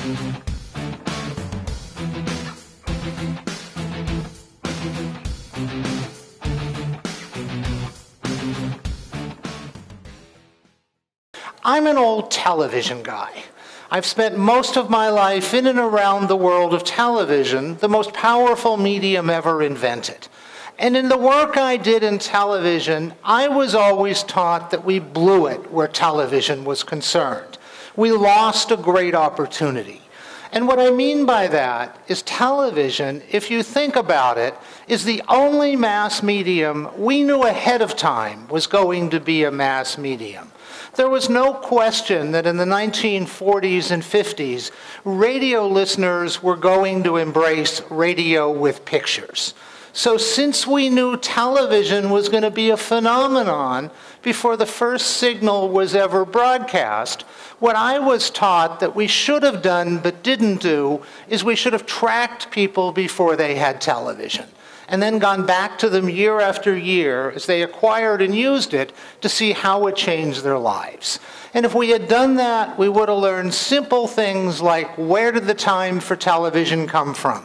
I'm an old television guy. I've spent most of my life in and around the world of television, the most powerful medium ever invented. And in the work I did in television, I was always taught that we blew it where television was concerned. We lost a great opportunity. And what I mean by that is television, if you think about it, is the only mass medium we knew ahead of time was going to be a mass medium. There was no question that in the 1940s and 50s, radio listeners were going to embrace radio with pictures. So since we knew television was going to be a phenomenon before the first signal was ever broadcast, what I was taught that we should have done but didn't do is we should have tracked people before they had television, and then gone back to them year after year as they acquired and used it to see how it changed their lives. And if we had done that, we would have learned simple things like, where did the time for television come from?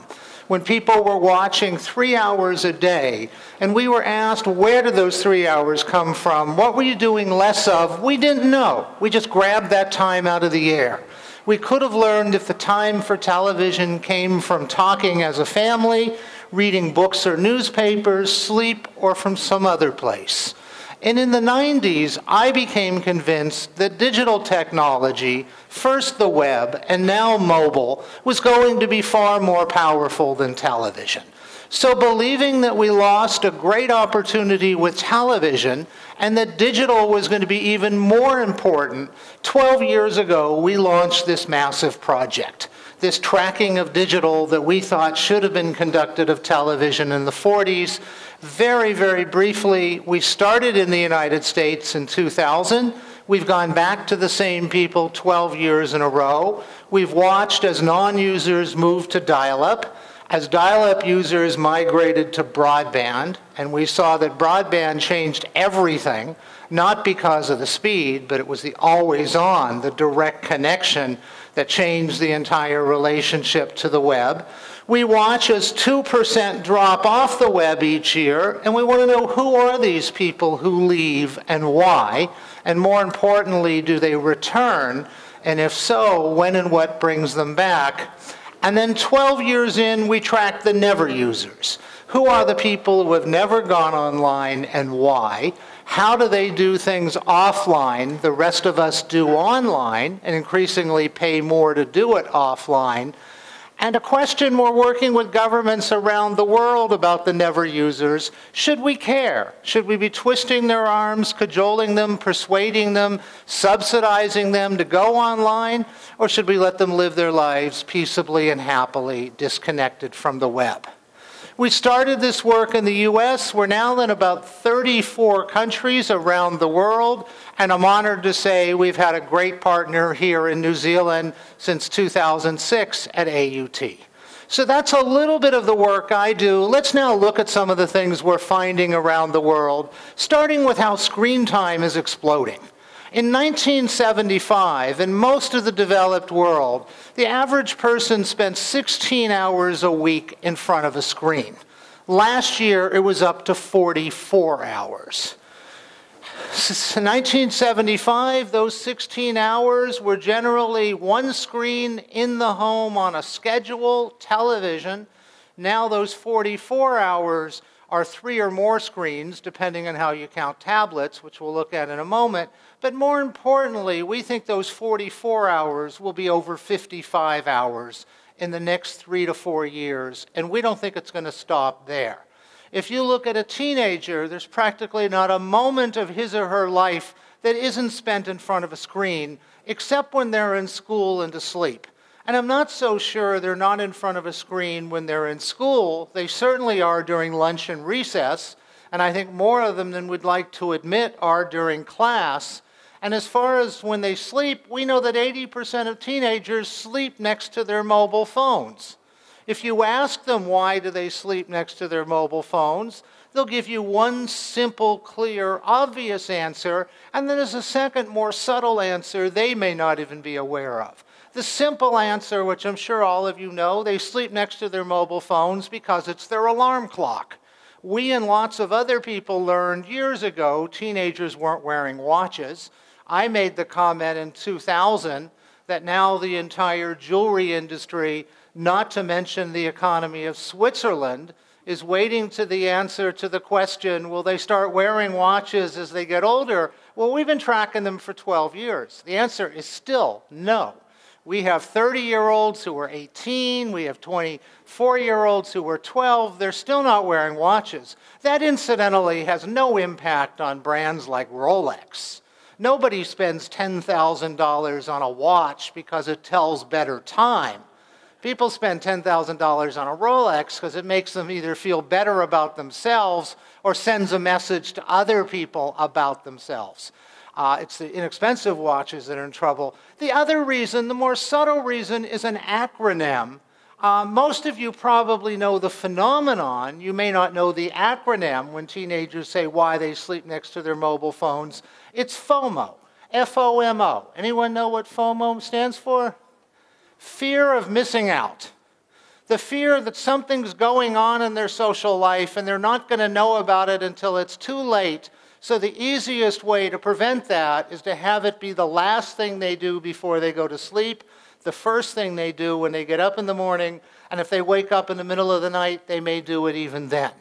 When people were watching 3 hours a day, and we were asked, where did those 3 hours come from? What were you doing less of? We didn't know. We just grabbed that time out of the air. We could have learned if the time for television came from talking as a family, reading books or newspapers, sleep, or from some other place. And in the 90s, I became convinced that digital technology, first the web and now mobile, was going to be far more powerful than television. So believing that we lost a great opportunity with television and that digital was going to be even more important, 12 years ago we launched this massive project. This tracking of digital that we thought should have been conducted of television in the 40s. Very, very briefly, we started in the United States in 2000. We've gone back to the same people 12 years in a row. We've watched as non-users move to dial-up, as dial-up users migrated to broadband, and we saw that broadband changed everything, not because of the speed, but it was the always-on, the direct connection that changed the entire relationship to the web. We watch as 2% drop off the web each year, and we want to know who are these people who leave and why, and more importantly, do they return, and if so, when and what brings them back. And then 12 years in, we track the never users. Who are the people who have never gone online and why? How do they do things offline? The rest of us do online and increasingly pay more to do it offline. And a question we're working with governments around the world about the never users, should we care? Should we be twisting their arms, cajoling them, persuading them, subsidizing them to go online? Or should we let them live their lives peaceably and happily, disconnected from the web? We started this work in the US. We're now in about 34 countries around the world, and I'm honored to say we've had a great partner here in New Zealand since 2006 at AUT. So that's a little bit of the work I do. Let's now look at some of the things we're finding around the world, starting with how screen time is exploding. In 1975, in most of the developed world, the average person spent 16 hours a week in front of a screen. Last year, it was up to 44 hours. Since 1975, those 16 hours were generally one screen in the home on a schedule, television. Now those 44 hours are 3 or more screens, depending on how you count tablets, which we'll look at in a moment. But more importantly, we think those 44 hours will be over 55 hours in the next 3 to 4 years, and we don't think it's going to stop there. If you look at a teenager, there's practically not a moment of his or her life that isn't spent in front of a screen, except when they're in school and asleep. And I'm not so sure they're not in front of a screen when they're in school. They certainly are during lunch and recess, and I think more of them than we'd like to admit are during class. And as far as when they sleep, we know that 80% of teenagers sleep next to their mobile phones. If you ask them why do they sleep next to their mobile phones, they'll give you one simple, clear, obvious answer, and then there's a second, more subtle answer they may not even be aware of. The simple answer, which I'm sure all of you know, they sleep next to their mobile phones because it's their alarm clock. We and lots of other people learned years ago teenagers weren't wearing watches. I made the comment in 2000 that now the entire jewelry industry, not to mention the economy of Switzerland, is waiting to the answer to the question, will they start wearing watches as they get older? Well, we've been tracking them for 12 years. The answer is still no. We have 30-year-olds who are 18. We have 24-year-olds who are 12. They're still not wearing watches. That, incidentally, has no impact on brands like Rolex. Nobody spends $10,000 on a watch because it tells better time. People spend $10,000 on a Rolex because it makes them either feel better about themselves or sends a message to other people about themselves. It's the inexpensive watches that are in trouble. The other reason, the more subtle reason, is an acronym. Most of you probably know the phenomenon. You may not know the acronym when teenagers say why they sleep next to their mobile phones. It's FOMO, F-O-M-O. Anyone know what FOMO stands for? Fear of missing out. The fear that something's going on in their social life and they're not going to know about it until it's too late. So the easiest way to prevent that is to have it be the last thing they do before they go to sleep, the first thing they do when they get up in the morning, and if they wake up in the middle of the night, they may do it even then.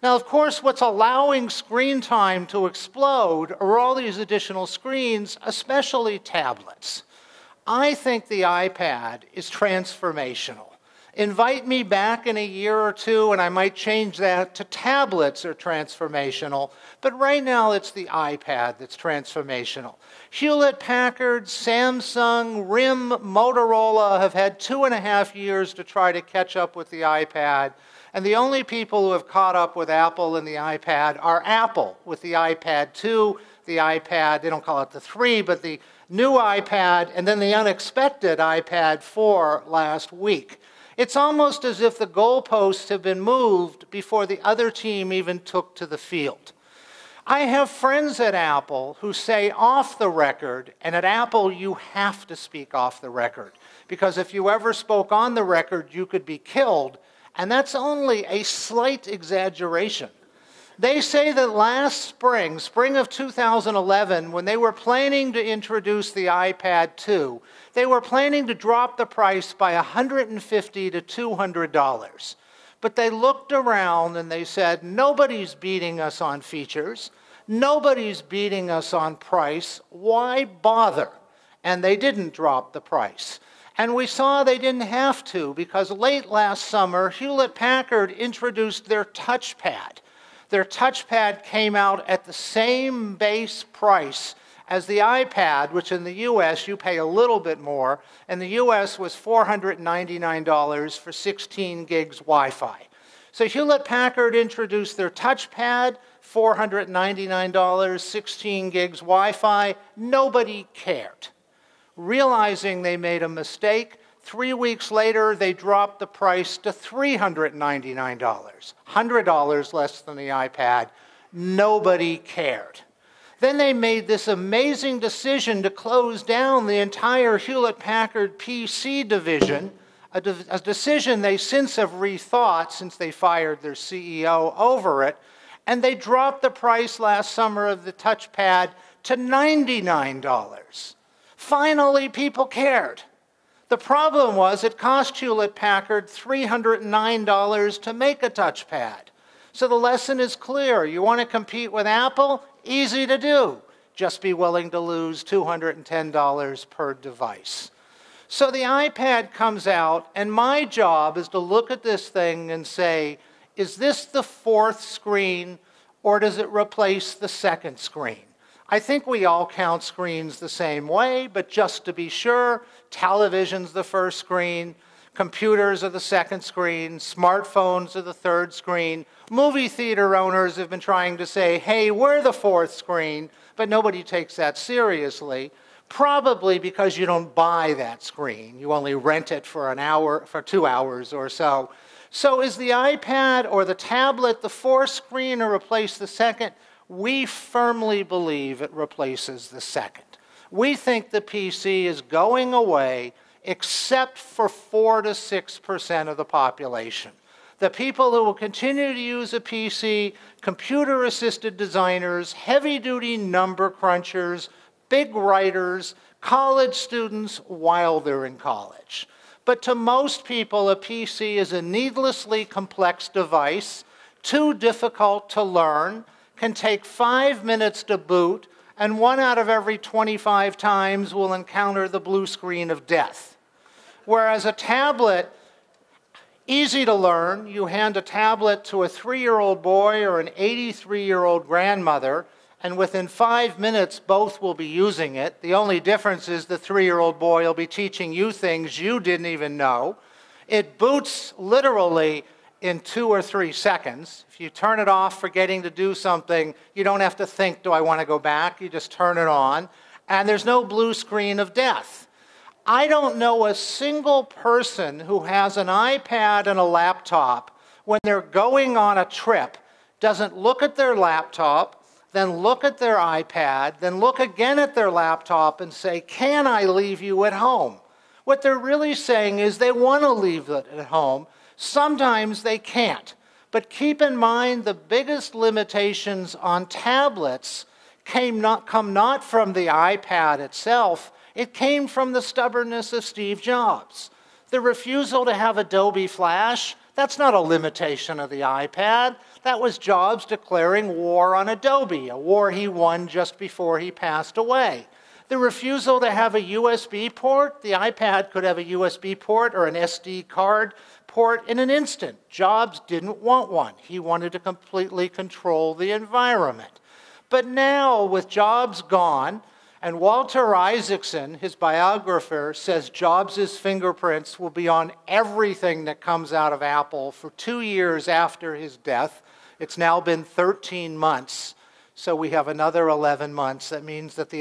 Now, of course, what's allowing screen time to explode are all these additional screens, especially tablets. I think the iPad is transformational. Invite me back in a year or two, and I might change that to tablets are transformational. But right now, it's the iPad that's transformational. Hewlett-Packard, Samsung, RIM, Motorola have had 2.5 years to try to catch up with the iPad. And the only people who have caught up with Apple and the iPad are Apple with the iPad 2, the iPad, they don't call it the 3, but the new iPad, and then the unexpected iPad 4 last week. It's almost as if the goalposts have been moved before the other team even took to the field. I have friends at Apple who say off the record, and at Apple you have to speak off the record, because if you ever spoke on the record, you could be killed, and that's only a slight exaggeration. They say that last spring of 2011, when they were planning to introduce the iPad 2, they were planning to drop the price by $150 to $200. But they looked around and they said, nobody's beating us on features, nobody's beating us on price, why bother? And they didn't drop the price. And we saw they didn't have to, because late last summer, Hewlett-Packard introduced their touchpad. Their touchpad came out at the same base price as the iPad, which in the US you pay a little bit more. In the US was $499 for 16 gigs Wi-Fi. So Hewlett-Packard introduced their touchpad, $499, 16 gigs Wi-Fi. Nobody cared. Realizing they made a mistake, 3 weeks later, they dropped the price to $399, $100 less than the iPad. Nobody cared. Then they made this amazing decision to close down the entire Hewlett-Packard PC division, a decision they since have rethought since they fired their CEO over it, and they dropped the price last summer of the touchpad to $99. Finally, people cared. The problem was it cost Hewlett-Packard $309 to make a touchpad. So the lesson is clear. You want to compete with Apple? Easy to do. Just be willing to lose $210 per device. So the iPad comes out, and my job is to look at this thing and say, is this the fourth screen, or does it replace the second screen? I think we all count screens the same way, but just to be sure, television's the first screen, computers are the second screen, smartphones are the third screen. Movie theater owners have been trying to say, hey, we're the fourth screen, but nobody takes that seriously, probably because you don't buy that screen. You only rent it for an hour, for 2 hours or so. So is the iPad or the tablet the fourth screen or replace the second? We firmly believe it replaces the second. We think the PC is going away. except for 4 to 6% of the population. The people who will continue to use a PC, computer-assisted designers, heavy-duty number crunchers, big writers, college students while they're in college. But to most people, a PC is a needlessly complex device, too difficult to learn, can take 5 minutes to boot, and 1 out of every 25 times will encounter the blue screen of death. Whereas a tablet, easy to learn, you hand a tablet to a 3-year-old boy or an 83-year-old grandmother, and within 5 minutes, both will be using it. The only difference is the 3-year-old boy will be teaching you things you didn't even know. It boots literally in 2 or 3 seconds. If you turn it off forgetting to do something, you don't have to think, do I want to go back? You just turn it on, and there's no blue screen of death. I don't know a single person who has an iPad and a laptop when they're going on a trip, doesn't look at their laptop, then look at their iPad, then look again at their laptop and say, can I leave you at home? What they're really saying is they want to leave it at home. Sometimes they can't. But keep in mind the biggest limitations on tablets come not from the iPad itself, it came from the stubbornness of Steve Jobs. The refusal to have Adobe Flash, that's not a limitation of the iPad. That was Jobs declaring war on Adobe, a war he won just before he passed away. The refusal to have a USB port, the iPad could have a USB port or an SD card port in an instant. Jobs didn't want one. He wanted to completely control the environment. But now, with Jobs gone, and Walter Isaacson, his biographer, says Jobs' fingerprints will be on everything that comes out of Apple for 2 years after his death. It's now been 13 months, so we have another 11 months. That means that the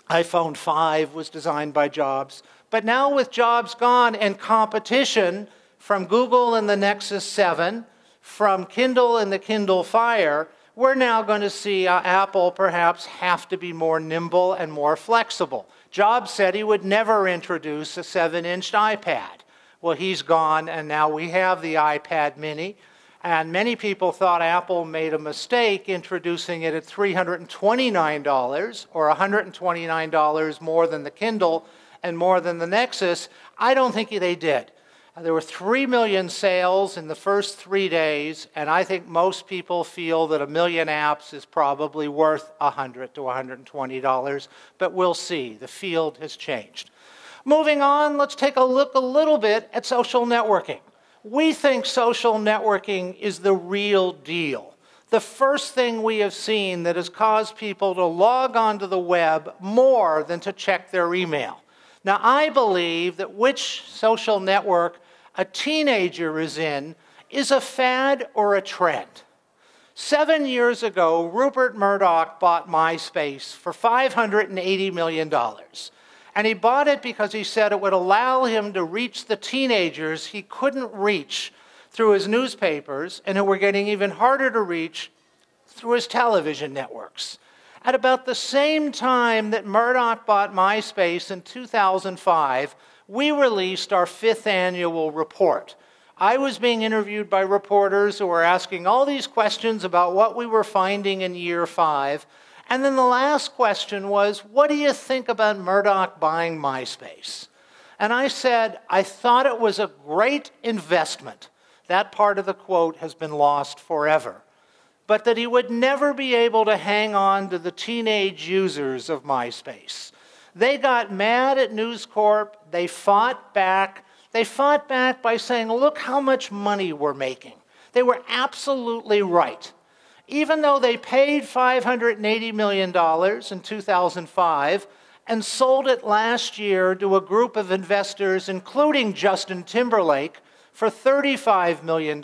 iPhone 5 was designed by Jobs. But now with Jobs gone and competition from Google and the Nexus 7, from Kindle and the Kindle Fire, we're now going to see Apple perhaps have to be more nimble and more flexible. Jobs said he would never introduce a 7-inch iPad. Well, he's gone, and now we have the iPad mini. And many people thought Apple made a mistake introducing it at $329, or $129 more than the Kindle and more than the Nexus. I don't think they did. There were 3 million sales in the first 3 days, and I think most people feel that 1 million apps is probably worth $100 to $120, but we'll see. The field has changed. Moving on, let's take a look a little bit at social networking. We think social networking is the real deal. The first thing we have seen that has caused people to log onto the web more than to check their email. Now, I believe that which social network a teenager is in is a fad or a trend. 7 years ago, Rupert Murdoch bought MySpace for $580 million. And he bought it because he said it would allow him to reach the teenagers he couldn't reach through his newspapers and who were getting even harder to reach through his television networks. At about the same time that Murdoch bought MySpace in 2005, we released our 5th annual report. I was being interviewed by reporters who were asking all these questions about what we were finding in year 5. And then the last question was, what do you think about Murdoch buying MySpace? And I said, I thought it was a great investment. That part of the quote has been lost forever. But that he would never be able to hang on to the teenage users of MySpace. They got mad at News Corp. They fought back. They fought back by saying, look how much money we're making. They were absolutely right. Even though they paid $580 million in 2005 and sold it last year to a group of investors, including Justin Timberlake, for $35 million,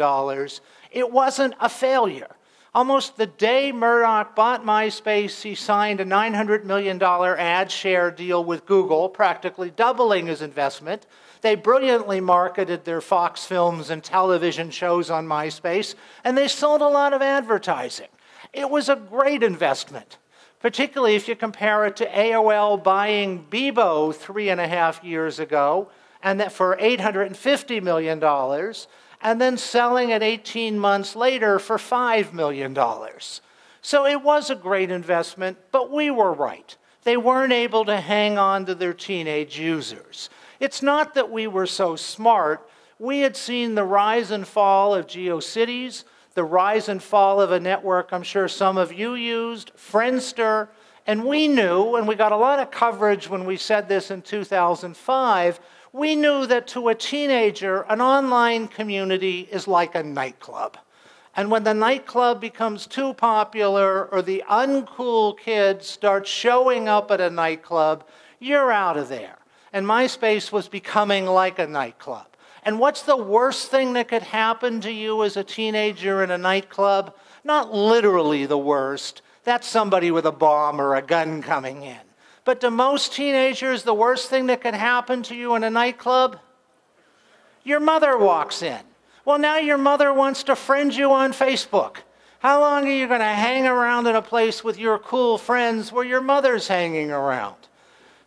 it wasn't a failure. Almost the day Murdoch bought MySpace, he signed a $900 million ad share deal with Google, practically doubling his investment. They brilliantly marketed their Fox films and television shows on MySpace, and they sold a lot of advertising. It was a great investment. particularly if you compare it to AOL buying Bebo 3.5 years ago, and that for $850 million, and then selling it 18 months later for $5 million. So it was a great investment, but we were right. They weren't able to hang on to their teenage users. It's not that we were so smart. We had seen the rise and fall of GeoCities, the rise and fall of a network I'm sure some of you used, Friendster, and we knew, and we got a lot of coverage when we said this in 2005, we knew that to a teenager, an online community is like a nightclub. And when the nightclub becomes too popular or the uncool kids start showing up at a nightclub, you're out of there. And MySpace was becoming like a nightclub. And what's the worst thing that could happen to you as a teenager in a nightclub? Not literally the worst. That's somebody with a bomb or a gun coming in. But to most teenagers, the worst thing that could happen to you in a nightclub? Your mother walks in. Well, now your mother wants to friend you on Facebook. How long are you going to hang around in a place with your cool friends where your mother's hanging around?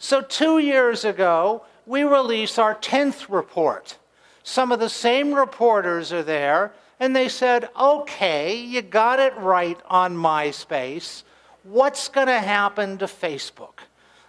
So 2 years ago, we released our 10th report. Some of the same reporters are there, and they said, okay, you got it right on MySpace. What's going to happen to Facebook?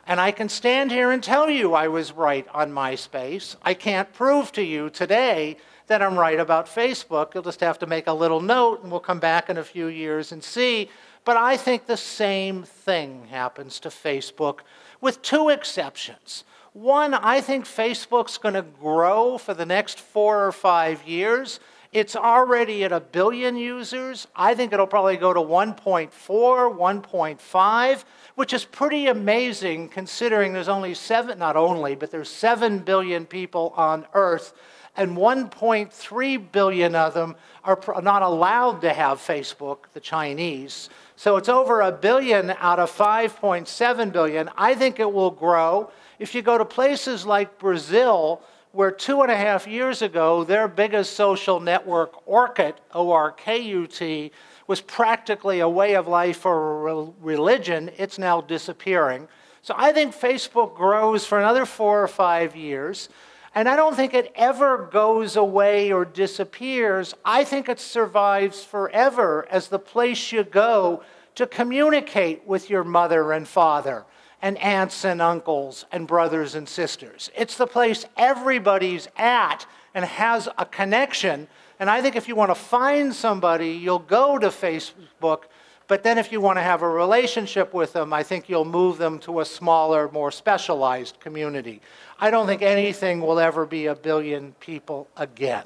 And I can stand here and tell you I was right on MySpace. I can't prove to you today that I'm right about Facebook. You'll just have to make a little note, and we'll come back in a few years and see. But I think the same thing happens to Facebook, with two exceptions. One, I think Facebook's going to grow for the next 4 or 5 years. It's already at 1 billion users. I think it'll probably go to 1.4, 1.5, which is pretty amazing considering there's only there's 7 billion people on Earth, and 1.3 billion of them are not allowed to have Facebook, the Chinese. So it's over 1 billion out of 5.7 billion. I think it will grow. If you go to places like Brazil, where 2.5 years ago, their biggest social network, Orkut, O-R-K-U-T, was practically a way of life for a religion, it's now disappearing. So I think Facebook grows for another 4 or 5 years. And I don't think it ever goes away or disappears. I think it survives forever as the place you go to communicate with your mother and father and aunts and uncles and brothers and sisters. It's the place everybody's at and has a connection. And I think if you want to find somebody, you'll go to Facebook. But then if you want to have a relationship with them, I think you'll move them to a smaller, more specialized community. I don't think anything will ever be 1 billion people again.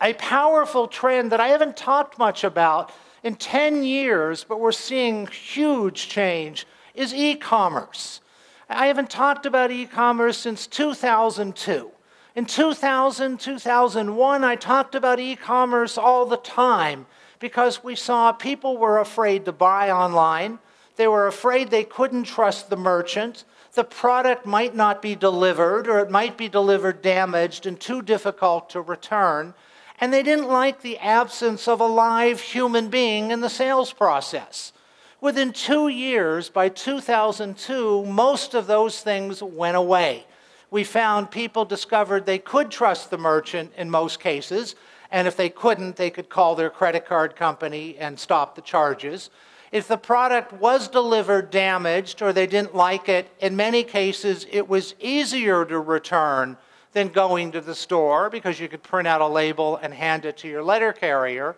A powerful trend that I haven't talked much about in 10 years, but we're seeing huge change, is e-commerce. I haven't talked about e-commerce since 2002. In 2000, 2001, I talked about e-commerce all the time because we saw people were afraid to buy online. They were afraid they couldn't trust the merchant. The product might not be delivered, or it might be delivered damaged and too difficult to return. And they didn't like the absence of a live human being in the sales process. Within 2 years, by 2002, most of those things went away. We found people discovered they could trust the merchant in most cases, and if they couldn't, they could call their credit card company and stop the charges. If the product was delivered damaged or they didn't like it, in many cases it was easier to return than going to the store because you could print out a label and hand it to your letter carrier.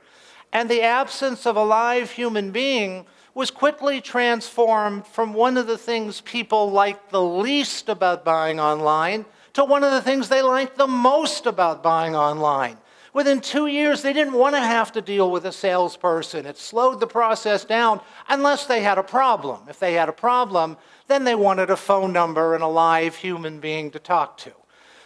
And the absence of a live human being was quickly transformed from one of the things people liked the least about buying online to one of the things they liked the most about buying online. Within 2 years, they didn't want to have to deal with a salesperson. It slowed the process down unless they had a problem. If they had a problem, then they wanted a phone number and a live human being to talk to.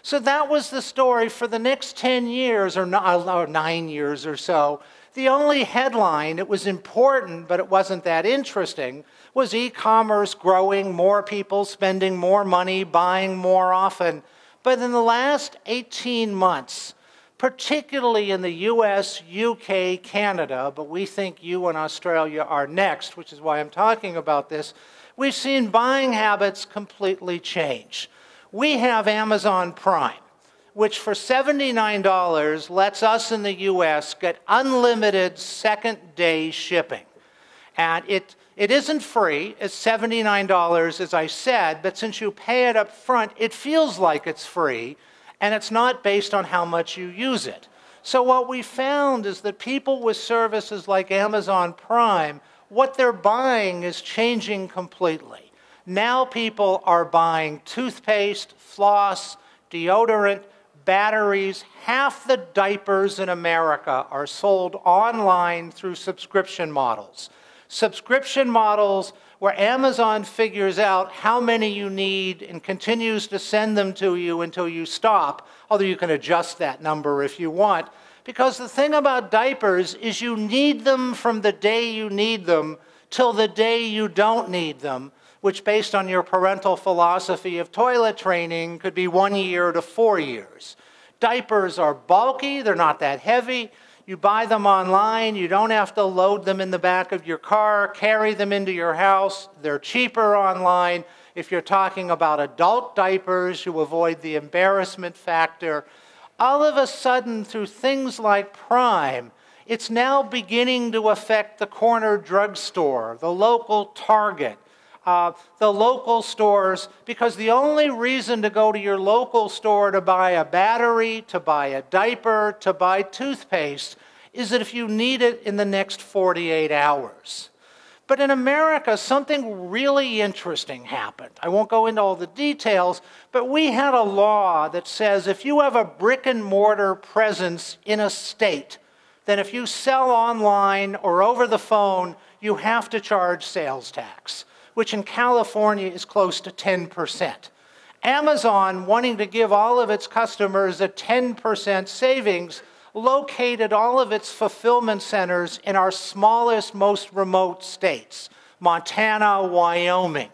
So that was the story for the next 10 years or 9 years or so. The only headline, it was important, but it wasn't that interesting, was e-commerce growing, more people spending more money, buying more often. But in the last 18 months, particularly in the US, UK, Canada, but we think you and Australia are next, which is why I'm talking about this, we've seen buying habits completely change. We have Amazon Prime, which for $79 lets us in the US get unlimited second-day shipping. And it isn't free, it's $79, as I said, but since you pay it up front, it feels like it's free, and it's not based on how much you use it. So what we found is that people with services like Amazon Prime, what they're buying is changing completely. Now people are buying toothpaste, floss, deodorant, batteries. Half the diapers in America are sold online through subscription models. Subscription models where Amazon figures out how many you need and continues to send them to you until you stop, although you can adjust that number if you want. Because the thing about diapers is you need them from the day you need them till the day you don't need them, which based on your parental philosophy of toilet training could be 1 year to 4 years. Diapers are bulky, they're not that heavy. You buy them online, you don't have to load them in the back of your car, carry them into your house. They're cheaper online. If you're talking about adult diapers, you avoid the embarrassment factor. All of a sudden, through things like Prime, it's now beginning to affect the corner drugstore, the local Target, the local stores, because the only reason to go to your local store to buy a battery, to buy a diaper, to buy toothpaste, is that if you need it in the next 48 hours. But in America, something really interesting happened. I won't go into all the details, but we had a law that says if you have a brick and mortar presence in a state, then if you sell online or over the phone, you have to charge sales tax, which in California is close to 10%. Amazon, wanting to give all of its customers a 10% savings, located all of its fulfillment centers in our smallest, most remote states, Montana, Wyoming.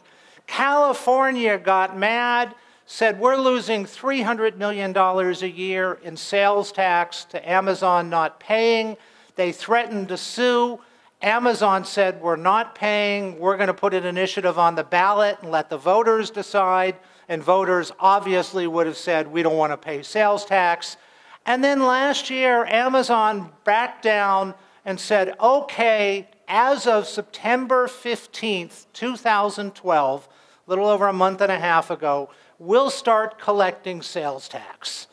California got mad, said we're losing $300 million a year in sales tax to Amazon not paying. They threatened to sue. Amazon said, we're not paying, we're going to put an initiative on the ballot and let the voters decide. And voters obviously would have said, we don't want to pay sales tax. And then last year, Amazon backed down and said, okay, as of September 15th, 2012, a little over a month and a half ago, we'll start collecting sales tax.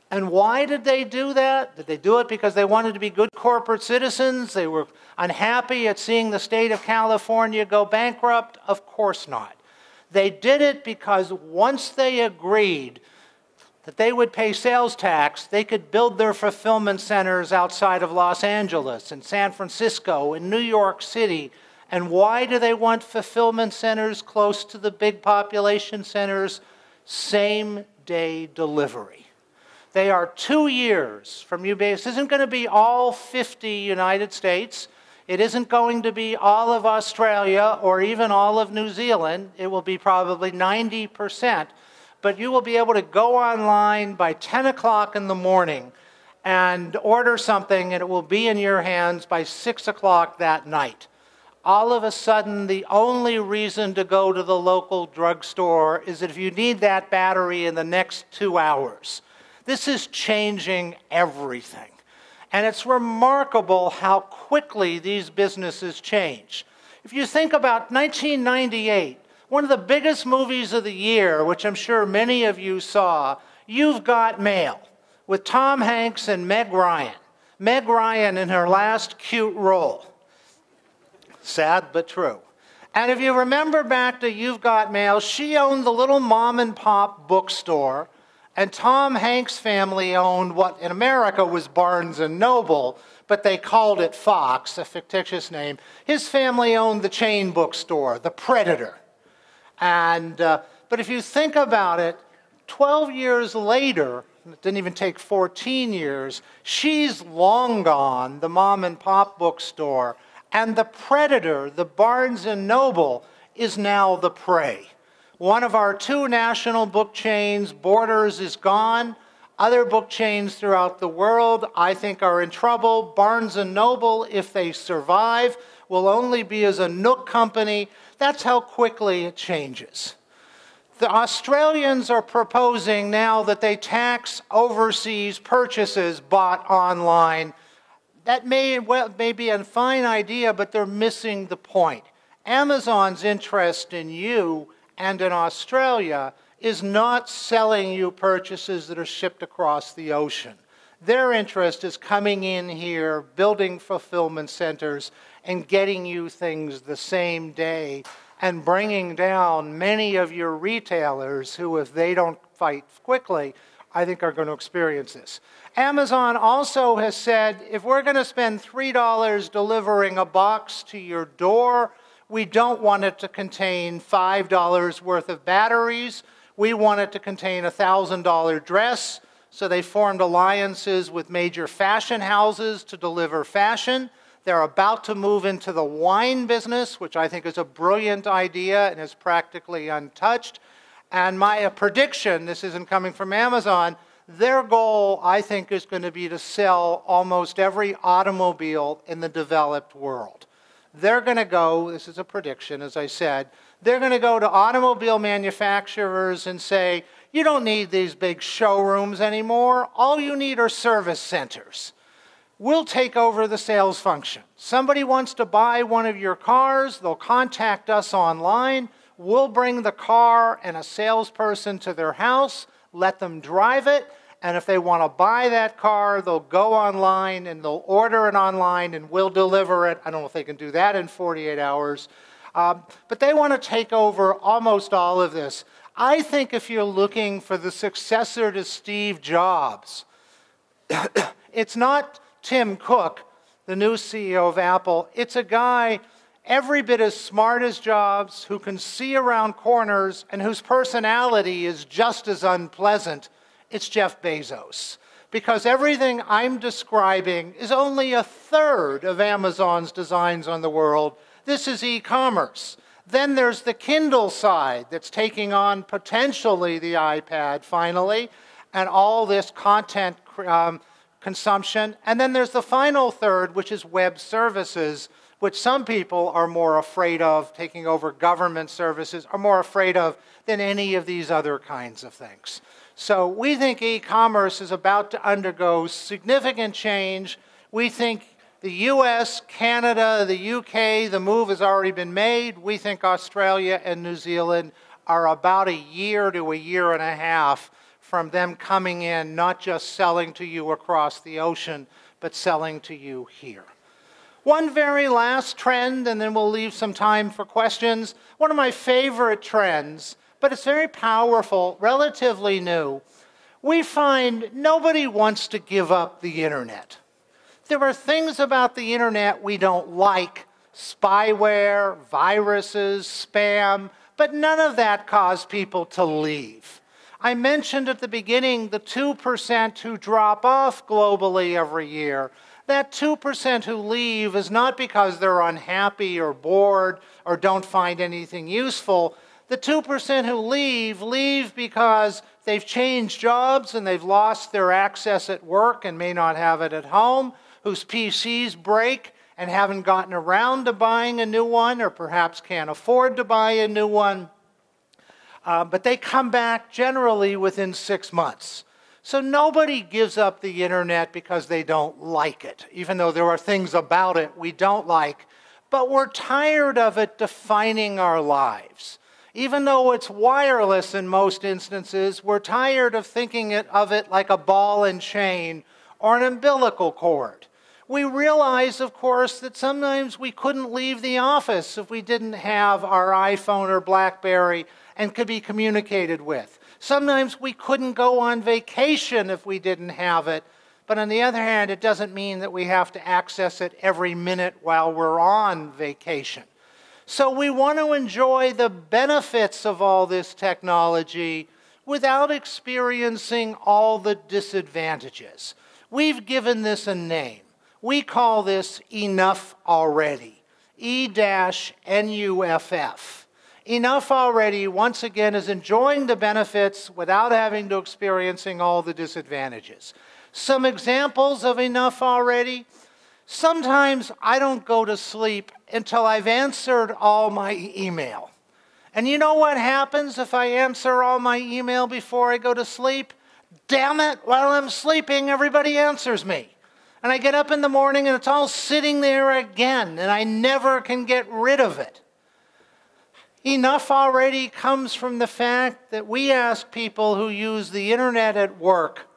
And why did they do that? Did they do it because they wanted to be good corporate citizens? They were unhappy at seeing the state of California go bankrupt? Of course not. They did it because once they agreed that they would pay sales tax, they could build their fulfillment centers outside of Los Angeles and San Francisco and New York City. And why do they want fulfillment centers close to the big population centers? Same-day delivery. They are 2 years from you. This isn't going to be all 50 United States. It isn't going to be all of Australia or even all of New Zealand. It will be probably 90%. But you will be able to go online by 10 o'clock in the morning and order something, and it will be in your hands by 6 o'clock that night. All of a sudden, the only reason to go to the local drugstore is that if you need that battery in the next 2 hours. This is changing everything. And it's remarkable how quickly these businesses change. If you think about 1998, one of the biggest movies of the year, which I'm sure many of you saw, You've Got Mail, with Tom Hanks and Meg Ryan. Meg Ryan in her last cute role. Sad but true. And if you remember back to You've Got Mail, she owned the little mom and pop bookstore, and Tom Hanks' family owned what in America was Barnes and Noble, but they called it Fox, a fictitious name. His family owned the chain bookstore, The Predator. But if you think about it, 12 years later, it didn't even take 14 years, she's long gone, the mom and pop bookstore, and The Predator, the Barnes and Noble, is now the prey. One of our 2 national book chains, Borders, is gone. Other book chains throughout the world, I think, are in trouble. Barnes & Noble, if they survive, will only be as a Nook company. That's how quickly it changes. The Australians are proposing now that they tax overseas purchases bought online. That may be a fine idea, but they're missing the point. Amazon's interest in you and in Australia is not selling you purchases that are shipped across the ocean. Their interest is coming in here, building fulfillment centers, and getting you things the same day, and bringing down many of your retailers who, if they don't fight quickly, I think are going to experience this. Amazon also has said, if we're going to spend $3 delivering a box to your door, we don't want it to contain $5 worth of batteries. We want it to contain a $1,000 dress. So they formed alliances with major fashion houses to deliver fashion. They're about to move into the wine business, which I think is a brilliant idea and is practically untouched. And my prediction, this isn't coming from Amazon, their goal, I think, is going to be to sell almost every automobile in the developed world. They're going to go, this is a prediction, as I said, they're going to go to automobile manufacturers and say, you don't need these big showrooms anymore. All you need are service centers. We'll take over the sales function. Somebody wants to buy one of your cars, they'll contact us online. We'll bring the car and a salesperson to their house, let them drive it, and if they want to buy that car, they'll go online and they'll order it online and we'll deliver it. I don't know if they can do that in 48 hours. But they want to take over almost all of this. I think if you're looking for the successor to Steve Jobs, it's not Tim Cook, the new CEO of Apple. It's a guy every bit as smart as Jobs, who can see around corners and whose personality is just as unpleasant. It's Jeff Bezos. Because everything I'm describing is only a third of Amazon's designs on the world. This is e-commerce. Then there's the Kindle side that's taking on potentially the iPad finally, and all this content consumption. And then there's the final third, which is web services, which some people are more afraid of, taking over government services, are more afraid of than any of these other kinds of things. So we think e-commerce is about to undergo significant change. We think the US, Canada, the UK, the move has already been made. We think Australia and New Zealand are about a year to a year and a half from them coming in, not just selling to you across the ocean, but selling to you here. One very last trend, and then we'll leave some time for questions. One of my favorite trends, but it's very powerful, relatively new. We find nobody wants to give up the internet. There are things about the internet we don't like, spyware, viruses, spam, but none of that caused people to leave. I mentioned at the beginning the 2% who drop off globally every year. That 2% who leave is not because they're unhappy or bored or don't find anything useful. The 2% who leave because they've changed jobs and they've lost their access at work and may not have it at home, whose PCs break and haven't gotten around to buying a new one or perhaps can't afford to buy a new one. But they come back generally within 6 months. So nobody gives up the internet because they don't like it, even though there are things about it we don't like. But we're tired of it defining our lives. Even though it's wireless in most instances, we're tired of thinking of it like a ball and chain or an umbilical cord. We realize, of course, that sometimes we couldn't leave the office if we didn't have our iPhone or BlackBerry and could be communicated with. Sometimes we couldn't go on vacation if we didn't have it. But on the other hand, it doesn't mean that we have to access it every minute while we're on vacation. So we want to enjoy the benefits of all this technology without experiencing all the disadvantages. We've given this a name. We call this Enough Already, E-N-U-F-F. Enough already, once again, is enjoying the benefits without having to experiencing all the disadvantages. Some examples of enough already. Sometimes I don't go to sleep until I've answered all my email. And you know what happens if I answer all my email before I go to sleep? Damn it, while I'm sleeping, everybody answers me. And I get up in the morning and it's all sitting there again, and I never can get rid of it. Enough already comes from the fact that we ask people who use the internet at work,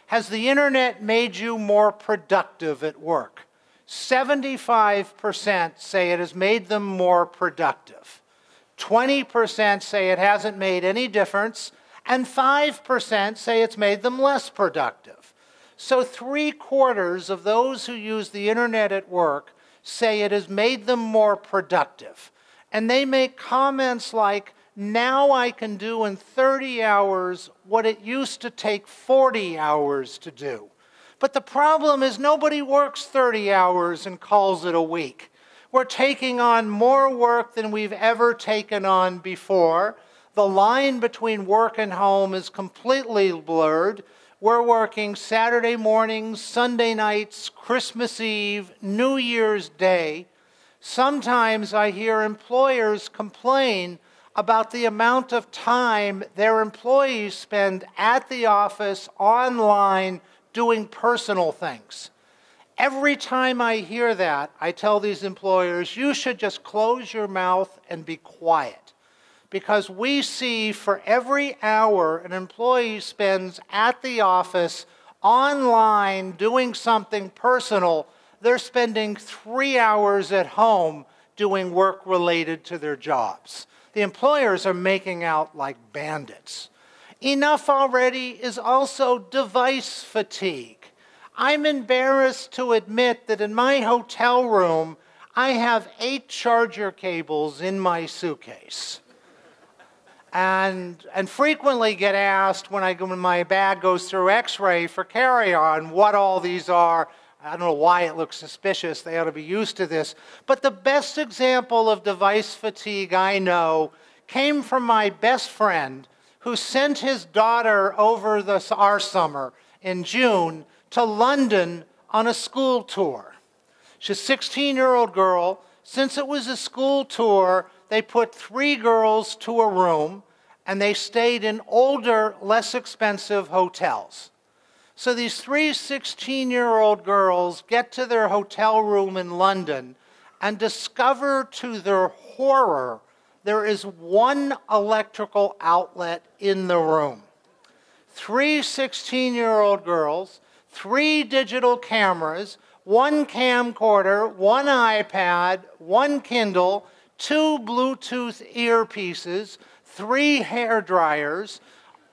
has the internet made you more productive at work? 75% say it has made them more productive. 20% say it hasn't made any difference, and 5% say it's made them less productive. So 3/4 of those who use the internet at work say it has made them more productive. And they make comments like, now I can do in 30 hours what it used to take 40 hours to do. But the problem is nobody works 30 hours and calls it a week. We're taking on more work than we've ever taken on before. The line between work and home is completely blurred. We're working Saturday mornings, Sunday nights, Christmas Eve, New Year's Day. Sometimes I hear employers complain about the amount of time their employees spend at the office, online, doing personal things. Every time I hear that, I tell these employers, you should just close your mouth and be quiet. Because we see for every hour an employee spends at the office, online, doing something personal, they're spending 3 hours at home doing work related to their jobs. The employers are making out like bandits. Enough already is also device fatigue. I'm embarrassed to admit that in my hotel room, I have 8 charger cables in my suitcase. And frequently get asked when my bag goes through X-ray for carry-on what all these are. I don't know why it looks suspicious. They ought to be used to this. But the best example of device fatigue I know came from my best friend who sent his daughter over our summer in June to London on a school tour. She's a 16-year-old girl. Since it was a school tour, they put 3 girls to a room, and they stayed in older, less expensive hotels. So these 3 16-year-old girls get to their hotel room in London and discover to their horror there is 1 electrical outlet in the room. 3 16-year-old girls, 3 digital cameras, 1 camcorder, 1 iPad, 1 Kindle, 2 Bluetooth earpieces, 3 hair dryers.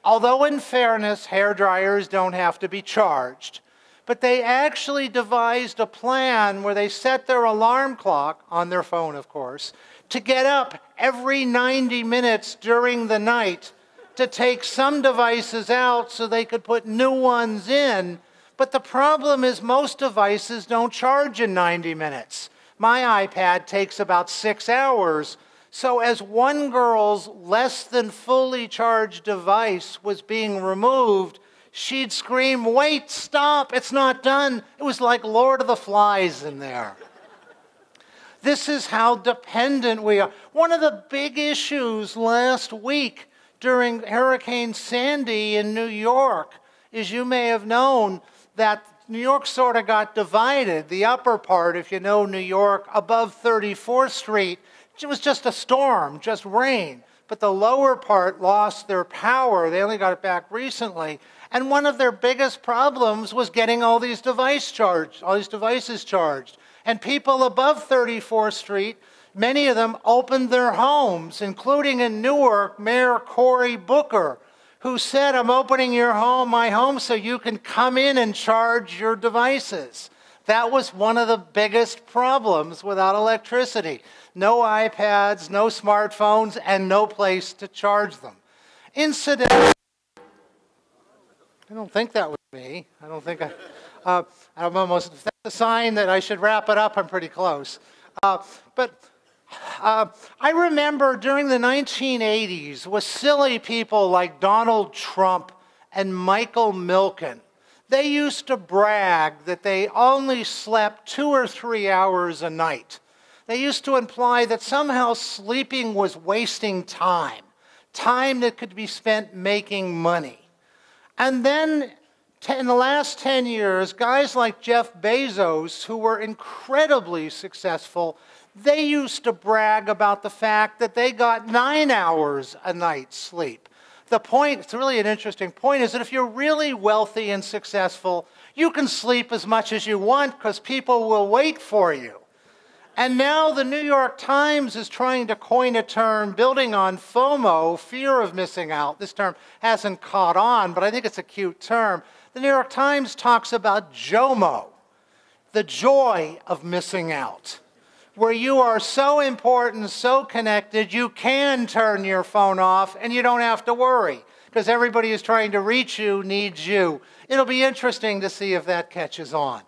Although in fairness, hair dryers don't have to be charged. But they actually devised a plan where they set their alarm clock, on their phone of course, to get up every 90 minutes during the night to take some devices out so they could put new ones in. But the problem is most devices don't charge in 90 minutes. My iPad takes about 6 hours. So as one girl's less than fully charged device was being removed, she'd scream, "Wait, stop, it's not done." It was like Lord of the Flies in there. This is how dependent we are. One of the big issues last week during Hurricane Sandy in New York is, you may have known, that New York sort of got divided. The upper part, if you know New York, above 34th Street, it was just a storm, just rain. But the lower part lost their power. They only got it back recently. And one of their biggest problems was getting all these devices charged. And people above 34th Street, many of them opened their homes, including in Newark, Mayor Cory Booker, who said, "I'm opening my home so you can come in and charge your devices." That was one of the biggest problems without electricity. No iPads, no smartphones, and no place to charge them. Incidentally, I don't think that was me. I'm almost, if that's a sign that I should wrap it up, I'm pretty close. But I remember during the 1980s with silly people like Donald Trump and Michael Milken. They used to brag that they only slept 2 or 3 hours a night. They used to imply that somehow sleeping was wasting time, time that could be spent making money. And then in the last 10 years, guys like Jeff Bezos, who were incredibly successful, they used to brag about the fact that they got 9 hours a night sleep. The point, it's really an interesting point, is that if you're really wealthy and successful, you can sleep as much as you want because people will wait for you. And now the New York Times is trying to coin a term building on FOMO, fear of missing out. This term hasn't caught on, but I think it's a cute term. The New York Times talks about JOMO, the joy of missing out, where you are so important, so connected, you can turn your phone off and you don't have to worry because everybody who's trying to reach you needs you. It'll be interesting to see if that catches on.